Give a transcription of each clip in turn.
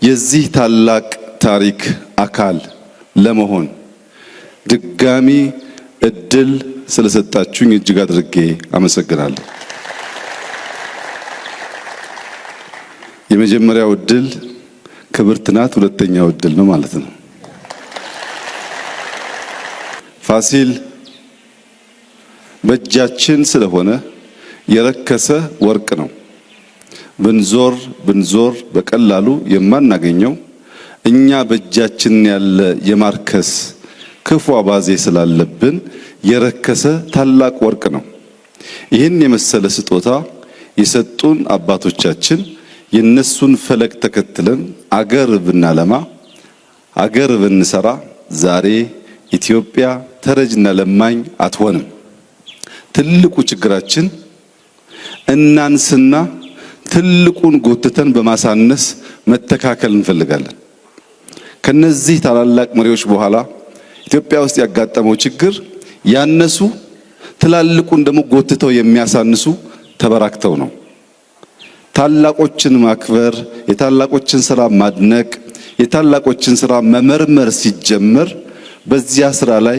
የዚህ ታላቅ ታሪክ አካል ለመሆን ድጋሚ እድል ስለሰጣችሁኝ እጅግ አድርጌ አመሰግናለሁ። የመጀመሪያው እድል ክብርት ናት፣ ሁለተኛው እድል ነው ማለት ነው። ፋሲል በእጃችን ስለሆነ የረከሰ ወርቅ ነው። ብንዞር በቀላሉ የማናገኘው እኛ በእጃችን ያለ የማርከስ ክፉ አባዜ ስላለብን የረከሰ ታላቅ ወርቅ ነው። ይህን የመሰለ ስጦታ የሰጡን አባቶቻችን የነሱን ፈለግ ተከትለን አገር ብናለማ አገር ብንሰራ ዛሬ ኢትዮጵያ ተረጅና ለማኝ አትሆንም። ትልቁ ችግራችን እናንስና ትልቁን ጎትተን በማሳነስ መተካከል እንፈልጋለን። ከነዚህ ታላላቅ መሪዎች በኋላ ኢትዮጵያ ውስጥ ያጋጠመው ችግር ያነሱ ትላልቁን ደግሞ ጎትተው የሚያሳንሱ ተበራክተው ነው። ታላቆችን ማክበር፣ የታላቆችን ስራ ማድነቅ፣ የታላቆችን ስራ መመርመር ሲጀመር በዚያ ስራ ላይ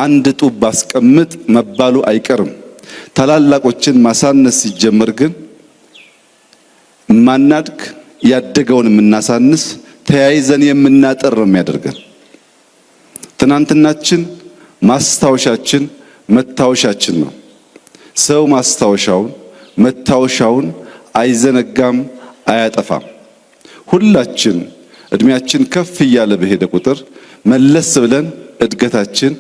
አንድ ጡብ ባስቀምጥ መባሉ አይቀርም። ታላላቆችን ማሳነስ ሲጀመር ግን ማናድግ ያደገውን የምናሳንስ ተያይዘን የምናጠር ነው የሚያደርገን። ትናንትናችን ማስታወሻችን መታወሻችን ነው። ሰው ማስታወሻውን መታወሻውን አይዘነጋም፣ አያጠፋም። ሁላችን እድሜያችን ከፍ እያለ በሄደ ቁጥር መለስ ብለን እድገታችን፣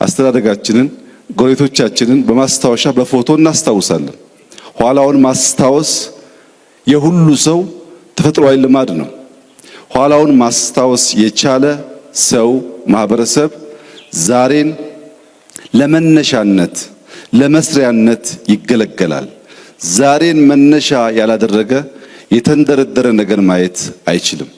አስተዳደጋችንን፣ ጎረቤቶቻችንን በማስታወሻ በፎቶ እናስታውሳለን። ኋላውን ማስታወስ የሁሉ ሰው ተፈጥሯዊ ልማድ ነው። ኋላውን ማስታወስ የቻለ ሰው ማህበረሰብ ዛሬን ለመነሻነት ለመስሪያነት ይገለገላል። ዛሬን መነሻ ያላደረገ የተንደረደረ ነገር ማየት አይችልም።